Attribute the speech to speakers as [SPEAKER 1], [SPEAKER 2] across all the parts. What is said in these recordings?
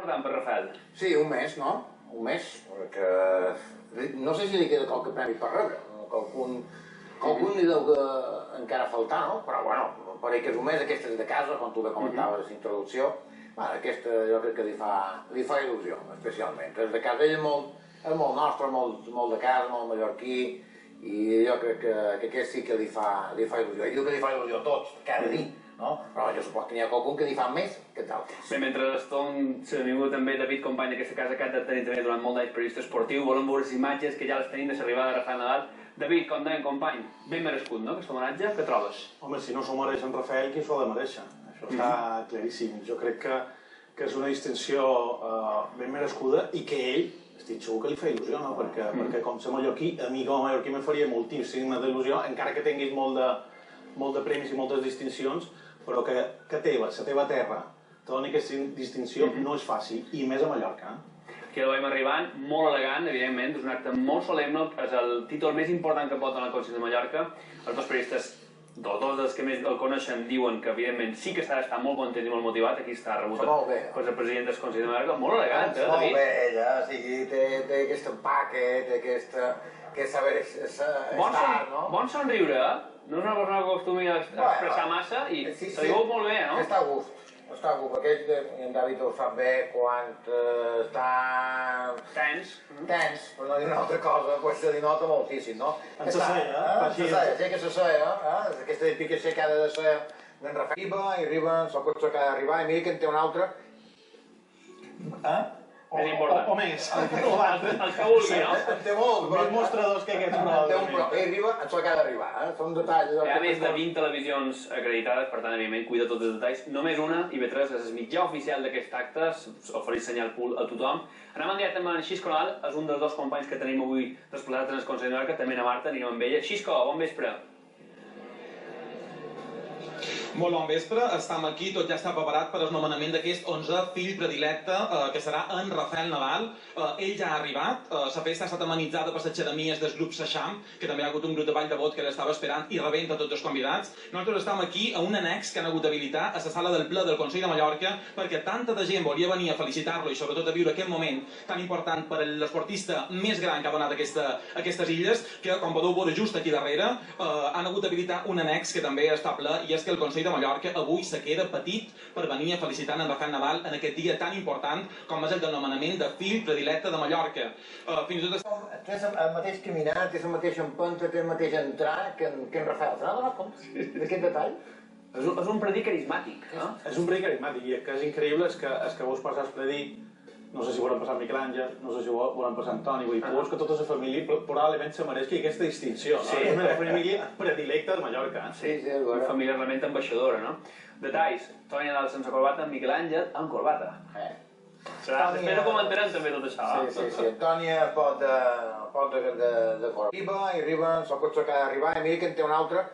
[SPEAKER 1] Per Rafael.
[SPEAKER 2] Sí, un mes, no? Un mes, perquè no sé si li queda qualque premi per rebre, qualcun li deu encara faltar, no? Però bueno, per que és un mes, aquesta és de casa, com tu bé comentaves a la introducció, aquesta jo crec que li fa il·lusió, especialment. És de casa, ell és molt nostre, molt de casa, molt mallorquí, i jo crec que aquest sí que li fa il·lusió. Ell diu que li fa il·lusió a tots, cada dia, no? Però jo suposo que n'hi ha qualcun que li fa més que d'altres.
[SPEAKER 1] Bé, mentre s'ha vingut també David, company d'aquesta casa, que ha de tenir també durant molt d'anys periodista esportiu, volem veure les imatges que ja les tenim de l'arribada de Rafael Nadal. David, com dèiem, company, ben merescut, no?, aquest homenatge, què trobes?
[SPEAKER 3] Home, si no s'ho mereix en Rafael, qui s'ho ha de mereixer? Això està claríssim. Jo crec que és una distinció ben merescuda i que ell, estic segur que li fa il·lusió, no? Perquè com ser mallorquí, a mi com a mallorquí me faria moltíssima d'il·lusió, encara que tinguis molt de premis i moltes distincions, però que la teva terra, te doni aquesta distinció no és fàcil, i més a Mallorca.
[SPEAKER 1] Aquí el veiem arribant, molt elegant, evidentment, és un acte molt solemne, és el títol més important que pot donar el Consell de Mallorca. Els dos periodistes, dos dels que més el coneixen, diuen que evidentment sí que s'ha d'estar molt content i molt motivat. Aquí està rebut pel president del Consell de Mallorca, molt elegant,
[SPEAKER 2] David? Molt bé, ella, o sigui, té aquest empaque, té aquest saber estar, no?
[SPEAKER 1] Bon somriure, no és una persona que acostumi a expressar massa i se li veu molt bé, no?
[SPEAKER 2] Està a gust, perquè en David ho sap bé quan està
[SPEAKER 1] tens,
[SPEAKER 2] per no dir una altra cosa, doncs se li nota moltíssim, no?
[SPEAKER 3] En sa cella,
[SPEAKER 2] sí que sa cella, aquesta pica aixecada de ser d'en Rafael, arriba, el cotxe que ha d'arribar, i mira que en té un altre.
[SPEAKER 1] És important.
[SPEAKER 3] O més.
[SPEAKER 1] El que vulgui, no?
[SPEAKER 2] En té molt.
[SPEAKER 3] Més mostradors que aquests,
[SPEAKER 2] però ell arriba en el que ha d'arribar, són detalls.
[SPEAKER 1] Hi ha més de 20 televisions acreditades, per tant, evidentment, cuida tots els detalls. Només una, IB3, és el mitjà oficial d'aquest acte, ofereix senyal pool a tothom. Anem en directe amb en Xisco Nadal, és un dels dos companys que tenim avui desplaçats en el Consell de Mallorca, també a Marta, anirem amb ella. Xisco, bon vespre.
[SPEAKER 4] Molt bon vespre, estem aquí, tot ja està preparat per al nomenament d'aquest 11è fill predilecte, que serà en Rafael Nadal. Ell ja ha arribat, la festa ha estat amenitzada per les xeremies del grup Seixam, que també ha hagut un grup de ball de vot que l'estava esperant i rebent a tots els convidats. Nosaltres estem aquí a un annex que han hagut d'habilitar a la sala del ple del Consell de Mallorca, perquè tanta de gent volia venir a felicitar-lo i sobretot a viure aquest moment tan important per a l'esportista més gran que ha donat aquestes illes, que com podeu veure just aquí darrere, han hagut d'habilitar un annex que també està ple, i és que el Consell de Mallorca avui se queda petit per venir a felicitar en Rafael Nadal en aquest dia tan important com és el del nomenament de fill predilecte de Mallorca. Fins i tot...
[SPEAKER 2] Té el mateix caminar, té la mateixa empenta, té el mateix entrar que en Rafael. T'ha donat compte d'aquest detall?
[SPEAKER 1] És un predí carismàtic, no?
[SPEAKER 3] És un predí carismàtic, i el que és increïble és que vos passar el predí. No sé si volen passar Miquel Àngel, no sé si volen passar Antoni, vull dir, que tota la família probablement se mereixi aquesta distinció, no? És una família predilecta de Mallorca.
[SPEAKER 2] Sí,
[SPEAKER 1] una família realment ambaixadora, no? Detalls, Toni Nadal sense corbata, Miquel Àngel amb corbata. Després ho comentarem també tot això.
[SPEAKER 2] Sí, Antònia pot de corbata, i arriba, el cotxe que ha d'arribar, i mira que en té un altre.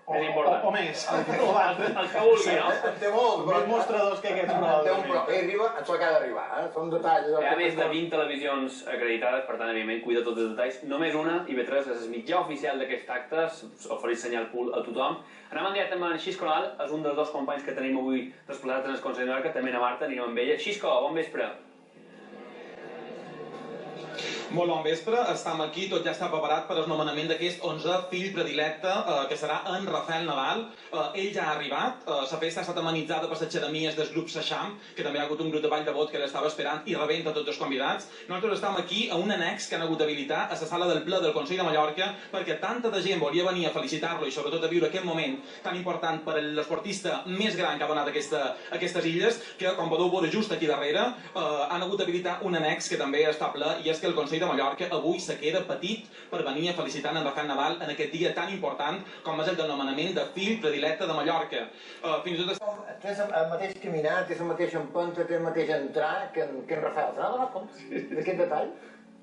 [SPEAKER 1] És important.
[SPEAKER 3] O més.
[SPEAKER 1] El que vulgui, no?
[SPEAKER 2] En té molt.
[SPEAKER 3] Més mostradors que aquests, probablement.
[SPEAKER 2] Ell arriba en el que ha d'arribar, són detalls.
[SPEAKER 1] Hi ha més de 20 televisions acreditades, per tant, evidentment, cuida tots els detalls. Només una, IB3, és el mitjà oficial d'aquest acte, ofereix senyal pool a tothom. Anem en directe amb en Xisco Nadal, és un dels dos companys que tenim avui desplaçats en el Consell de Mallorca, també a Marta, anirem amb ella. Xisco, bon vespre.
[SPEAKER 4] Molt bon vespre, estem aquí, tot ja està preparat per al nomenament d'aquest 11è fill predilecte, que serà en Rafael Nadal. Ell ja ha arribat, la festa ha estat amenitzada per les xeremies del grup Seixam, que també ha hagut un grup de ball de vot que l'estava esperant i rebent a tots els convidats. Nosaltres estem aquí a un annex que han hagut d'habilitar a la sala del ple del Consell de Mallorca, perquè tanta de gent volia venir a felicitar-lo i sobretot a viure aquest moment tan important per a l'esportista més gran que ha donat aquestes illes, que com podeu veure just aquí darrere, han hagut d'habilitar un annex que també està ple, i és que el Consell de Mallorca avui se queda petit per venir a felicitar en Rafael Nadal en aquest dia tan important com és el del nomenament de fill predilecte de Mallorca. Fins i tot...
[SPEAKER 2] Té el mateix caminar, té la mateixa empenta, té el mateix entrar que en Rafael. T'ha donat compte d'aquest detall?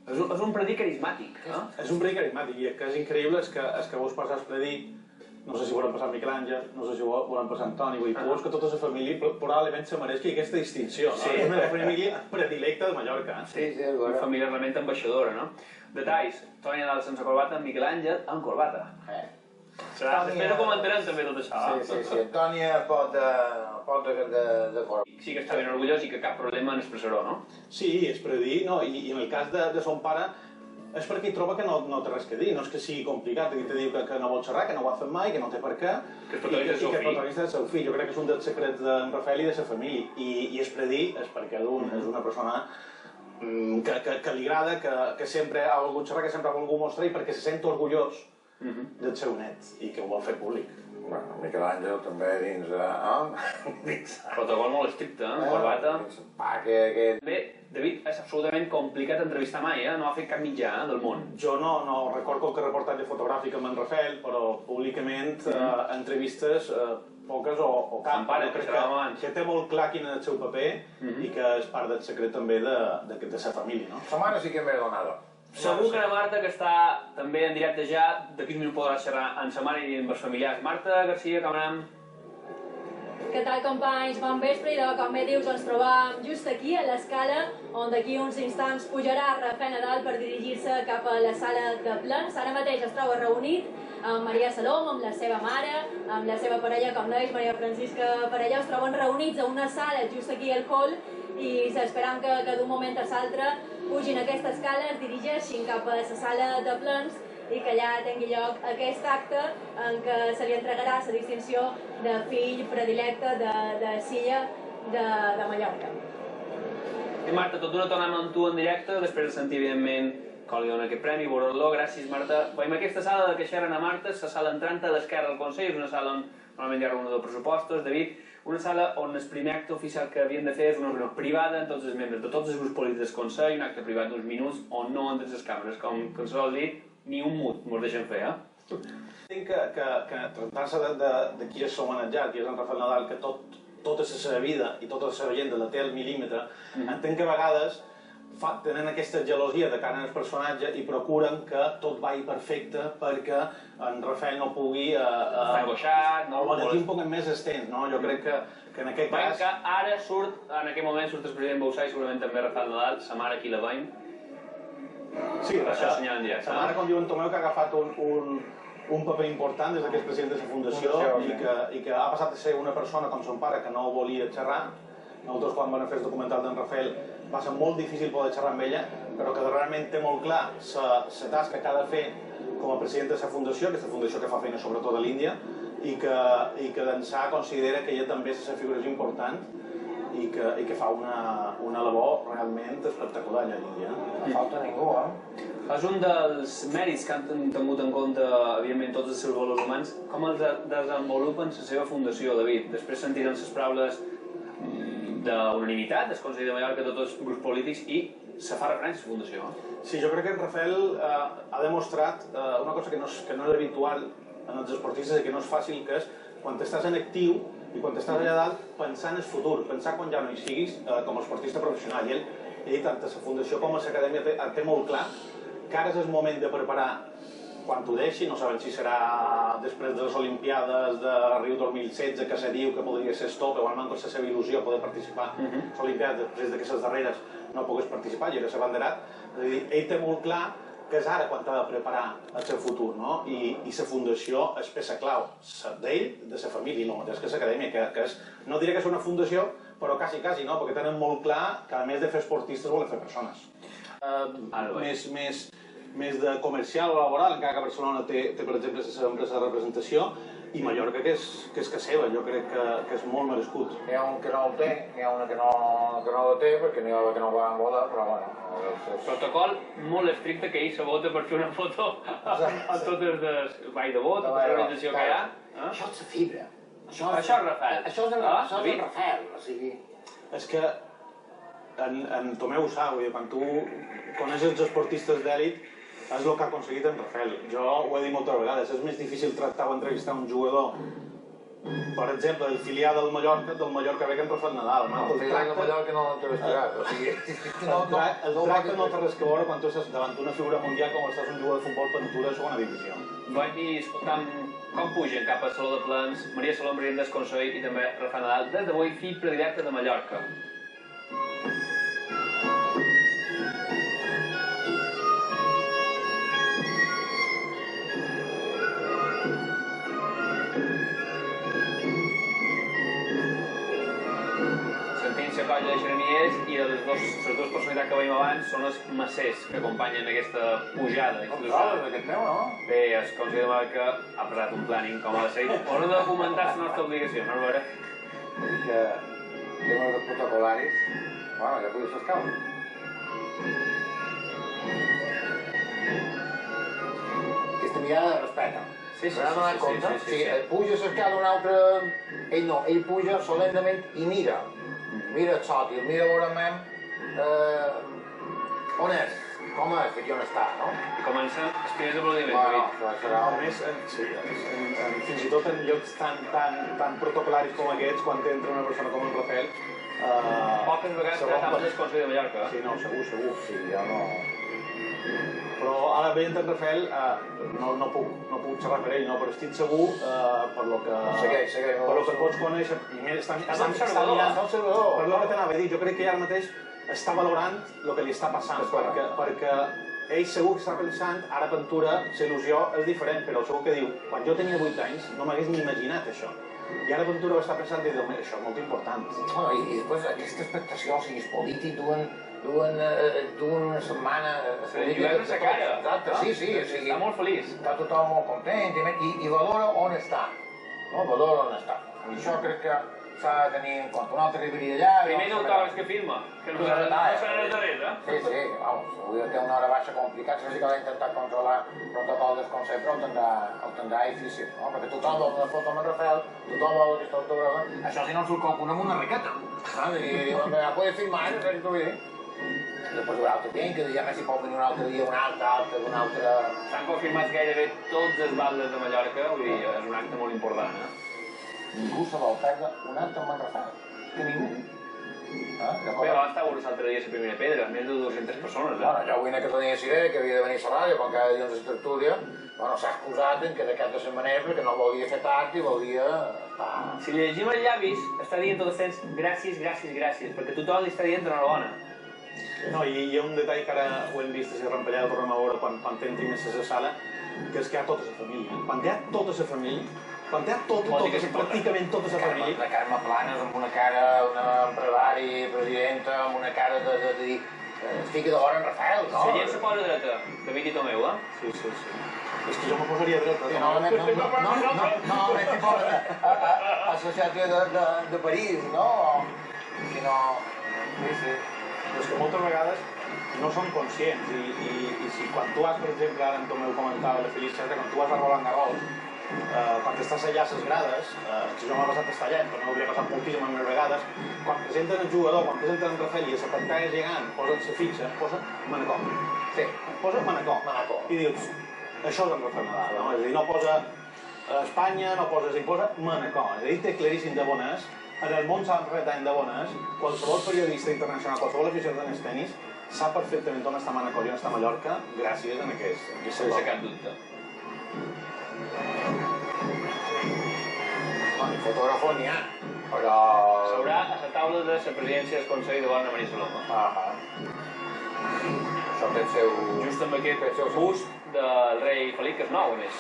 [SPEAKER 1] És un predí carismàtic, no?
[SPEAKER 3] És un predí carismàtic, i el que és increïble és que vos passar el predí. No sé si volen passar Miquel Àngel, no sé si volen passar Antoni, vull dir, que tota la família probablement se mereixi aquesta distinció, no? És una família predilecta de Mallorca.
[SPEAKER 1] Una família realment ambaixadora, no? Detalls, Toni Nadal sense corbata, Miquel Àngel amb corbata. Després ho comentarem també tot això.
[SPEAKER 2] Sí, Antònia pot d'acord.
[SPEAKER 1] Sí que està ben orgullós i que cap problema en expressar-ho, no?
[SPEAKER 3] Sí, és per dir, no? I en el cas de son pare, és perquè ell troba que no té res que dir, no és que sigui complicat, que te diu que no vol xerrar, que no ho ha fet mai, que no té per què,
[SPEAKER 1] que és protagonista
[SPEAKER 3] del seu fill. Jo crec que és un dels secrets d'en Rafael i de sa família. I és per dir, és perquè és una persona que li agrada, que sempre ha volgut xerrar, que sempre ha volgut mostrar i perquè se sent orgullós del seu net i que ho vol fer públic.
[SPEAKER 2] Bueno, Miquel Àngel també dins...
[SPEAKER 1] Protocol molt estricte, corbata.
[SPEAKER 2] Que...
[SPEAKER 1] Bé, David, és absolutament complicat entrevistar mai, no ha fet cap mitjà del món.
[SPEAKER 3] Jo no recordo qualque reportatge fotogràfic amb en Rafael, però públicament entrevistes poques o cap. Que té molt clar quin és el seu paper i que és part del secret també de sa família, no?
[SPEAKER 2] Sa mare sí que m'he donada.
[SPEAKER 1] Segur que la Marta, que està també en directe ja, d'aquí un minut podrà xerrar amb sa mare i amb els familiars. Marta Garcia, com anem?
[SPEAKER 5] Què tal, companys? Bon vespre, i com bé dius, ens trobam just aquí, a l'escala, on d'aquí uns instants pujarà Rafael Nadal per dirigir-se cap a la sala de plens. Ara mateix es troba reunit amb Maria Salom, amb la seva mare, amb la seva parella, com deies, Maria Francisca Parella. Es troben reunits a una sala just aquí al hall i s'esperen que d'un moment a l'altre pugin aquesta escala, es dirigeixin cap a la sala de plens i que allà tingui lloc aquest acte en què se li entregarà la distinció de fill predilecte de Silla de Mallorca.
[SPEAKER 1] I Marta, tot d'una tornem amb tu en directe, després de sentir, evidentment, com li dona aquest premi, veure-lo. Gràcies, Marta. Veiem aquesta sala de què xerren a Marta, la sala entrant a l'esquerra del Consell, és una sala on normalment hi ha reunió de pressupostos. David, una sala on el primer acte oficial que havien de fer és una reunió privada amb tots els membres de tots els grups polítics del Consell, un acte privat d'uns minuts on no entren les càmeres, com se sol dir, ni un mut mos deixen fer,
[SPEAKER 3] Entenc que tractar-se de qui és homenatjat, qui és en Rafael Nadal, que tota la seva vida i tota la seva agenda la té al mil·límetre, entenc que a vegades tenen aquesta gelosia de cara al personatge i procuren que tot vagi perfecte perquè en Rafael no pugui...
[SPEAKER 1] Està angoixat, no?
[SPEAKER 3] O un poc més extens, no? Jo crec que en aquest cas...
[SPEAKER 1] Que ara surt, en aquest moment surt el president Bauzá i segurament també Rafael Nadal, sa mare aquí la veiem.
[SPEAKER 3] Sí,
[SPEAKER 1] sa
[SPEAKER 3] mare, com diu en Tomeu, que ha agafat un paper important des que és president de la Fundació i que ha passat a ser una persona com son pare que no volia xerrar. Nosaltres, quan vam fer el documental d'en Rafael, va ser molt difícil poder xerrar amb ella, però que realment té molt clar la tasca que ha de fer com a president de la Fundació, aquesta fundació que fa feina sobretot a l'Índia, i que d'ençà considera que ella també és una figura important i que fa una labor realment espectacular allà a l'Índia.
[SPEAKER 2] No falta ningú,
[SPEAKER 1] És un dels mèrits que han tingut en compte, evidentment, tots els seus valors humans. Com els desenvolupen la seva fundació, David? Després sentiran les paraules d'unanimitat del Consell de Mallorca, de tots els grups polítics, i se fa referència a la fundació.
[SPEAKER 3] Sí, jo crec que en Rafael ha demostrat una cosa que no és habitual en els esportistes i que no és fàcil, que és quan estàs en actiu i quan estàs allà dalt, pensar en el futur, pensar quan ja no hi siguis com a esportista professional. I ell tant a la fundació com a l'acadèmia té molt clar que ara és el moment de preparar quan t'ho deixi, no saben si serà després de les Olimpiades de Rio 2016, que se diu que podria ser stop, igualment que la seva il·lusió poder participar a les Olimpiades després de que les darreres no pogués participar i era abanderat. És a dir, ell té molt clar que és ara quan t'ha de preparar el seu futur, no? I la fundació és peça clau d'ell, de la família, no mateix que l'acadèmia, que és, no diré que és una fundació, però quasi, no? Perquè tenen molt clar que a més de fer esportistes volen fer persones. Més de comercial o laboral, encara que Barcelona té per exemple, la seva empresa de representació, i Mallorca, que és que seva, jo crec que és molt merescut.
[SPEAKER 2] Hi ha un que no el té, hi ha una que no el té, perquè n'hi ha que no el van votar, però bueno...
[SPEAKER 1] Protocol molt estricte que ell se vota per fer una foto amb tot el ball de vot, tota l'organització que hi ha.
[SPEAKER 2] Això és la fibra.
[SPEAKER 1] Això és Rafael.
[SPEAKER 2] Això és el Rafael, o sigui...
[SPEAKER 3] És que en Tomeu ho sap, quan tu coneixes els esportistes d'èlit, és el que ha aconseguit en Rafael. Jo ho he dit moltes vegades, és més difícil tractar o entrevistar un jugador, per exemple, el filià del Mallorca ve que en Rafael Nadal.
[SPEAKER 2] El filià del Mallorca no l'entrevistaràs, o sigui...
[SPEAKER 3] El tracte no té res que veure quan tu estàs davant d'una figura mundial com estàs un jugador de futbol per tu de segona divisió.
[SPEAKER 1] Vaig dir, escoltant com pugen cap al Saló de Plens, Maria Salom, president del Consell, i també Rafael Nadal, des d'avui fill predilecte de Mallorca. la colla de Xeremiers i les dues personalitats que veiem abans són els macers que acompanyen aquesta pujada institucional.
[SPEAKER 2] Aquest tema, no?
[SPEAKER 1] Bé, el Consell de Mallorca ha posat un planning com ha de ser. On ha de documentar la nostra obligació, no, Albert?
[SPEAKER 2] Que temes de protocolaris, bueno, ja podria ser escau. Aquesta mirada de respecte.
[SPEAKER 1] Sí.
[SPEAKER 2] Puja a cercar d'un altre... Ell no, ell puja solemnement i mira. Mira el sòtil, mira veurament on és, com és, aquí on està, no?
[SPEAKER 1] I comencen els primers aplaudiments.
[SPEAKER 2] Bueno, això serà...
[SPEAKER 3] A més, fins i tot en llocs tan protocolaris com aquests, quan entra una persona com en Rafael...
[SPEAKER 1] Poques vegades que tant el Consell de Mallorca.
[SPEAKER 3] Sí, no, segur.
[SPEAKER 2] Sí, jo no...
[SPEAKER 3] Però ara veient en Rafael, no puc xerrar per ell, no, però estic segur per lo que...
[SPEAKER 2] Segueix.
[SPEAKER 3] Per lo que pots conèixer... I mira, està mirant... Per lo que t'anava a dir, jo crec que ell ara mateix està valorant el que li està passant, perquè ell segur que està pensant, ara Ventura, la il·lusió és diferent, però segur que diu, quan jo tenia 8 anys no m'hagués ni imaginat això. I ara Ventura ho està pensant i diu, això és molt important.
[SPEAKER 2] Bueno, i després aquesta expectació, o sigui, és polític, duen una setmana...
[SPEAKER 1] Lluent la cara.
[SPEAKER 2] Exacte, sí, o sigui...
[SPEAKER 1] Està molt feliç.
[SPEAKER 2] Està tothom molt content i valora on està. No, valora on està. I això crec que s'ha de tenir en compte. Un altre que venia allà...
[SPEAKER 1] Primers autògrafs que firma, que no seran els darrers, eh?
[SPEAKER 2] Sí, vamos, avui té una hora baixa complicat, si que l'ha intentat controlar el protocol del Consell, però ho tindrà difícil, no? Perquè tothom vol una foto amb el Rafael, tothom vol aquesta autògrafa, això si no surt qualcun amb una riqueta, saps? I diuen, ja puedes firmar, no sé què t'ho vull dir. Després hi haurà altre temps, que ja si pot venir un altre dia, un altre...
[SPEAKER 1] S'han confirmat gairebé tots els baldes de Mallorca, vull dir, és un acte molt important, eh?
[SPEAKER 2] Ningú se vol perdre un acte amb en Rafael, que ningú.
[SPEAKER 1] Bé, va estar l'altre dia la primera pedra, més de 200 persones, eh?
[SPEAKER 2] Bueno, jo avui en aquesta tenia saber que havia de venir a la ràdio, com cada dia ens tertúlia, bueno, s'ha excusat en que d'aquesta setmana perquè no volia fer tard i volia estar...
[SPEAKER 1] Si llegim els llavis, està dient tot el temps gràcies, perquè tothom li està dient enhorabona.
[SPEAKER 3] No, i hi ha un detall que ara ho hem vist a Rampellà, ho tornem a veure quan entrin a la sala, que és que hi ha tota la família. Quan hi ha tota la família, pràcticament tota la família...
[SPEAKER 2] La Carme Planes amb una cara, una empresari, presidenta, amb una cara de dir... Estic d'hora en Rafael, no?
[SPEAKER 1] La gent se posa dreta, de mi i Tomeu, eh?
[SPEAKER 3] Sí. És que jo me posaria dreta.
[SPEAKER 2] No, m'he fora a la xarxa de París, no? Sinó... Sí.
[SPEAKER 3] És que moltes vegades no són conscients i si quan tu vas, per exemple, ara en Tomeu comentava la Felicitat, quan tu vas a Roland Garros, quan estàs allà a les grades, que jo m'ha passat a estar allà, però no hauria passat moltíssimes més vegades, quan presenten el jugador, quan presenten en Rafael i a la pantalla gegant posen la fixa, posa Manacor.
[SPEAKER 2] Sí.
[SPEAKER 3] Posa Manacor. I dius, això és en Rafael Nadal, no? És a dir, no posa Espanya, no posa Manacor. És a dir, té claríssim de bones. En el món s'ha retat de bones, qualsevol periodista internacional, qualsevol aficionat en el tenis, sap perfectament on està Manacor i on està Mallorca gràcies a aquest
[SPEAKER 1] sense cap dubte.
[SPEAKER 2] Bueno, fotògrafos n'hi ha, però...
[SPEAKER 1] S'haurà a la taula de la presidència del Consell de Govern a Maria Saloma.
[SPEAKER 2] Això té el seu...
[SPEAKER 1] Just amb aquest bust del rei Felip, que és nou, a més.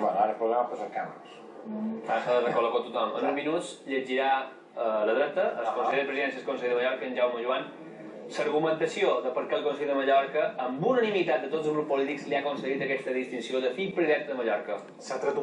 [SPEAKER 2] Bueno, ara el problema és les càmeres.
[SPEAKER 1] Ara s'ha de recol·locar tothom. En uns minuts llegirà a la dreta el conseller de presidència del Consell de Mallorca, en Jaume Joan, l'argumentació de per què el Consell de Mallorca, amb unanimitat de tots els grups polítics, li ha concedit aquesta distinció de fill predilecte de Mallorca.
[SPEAKER 3] S'ha tret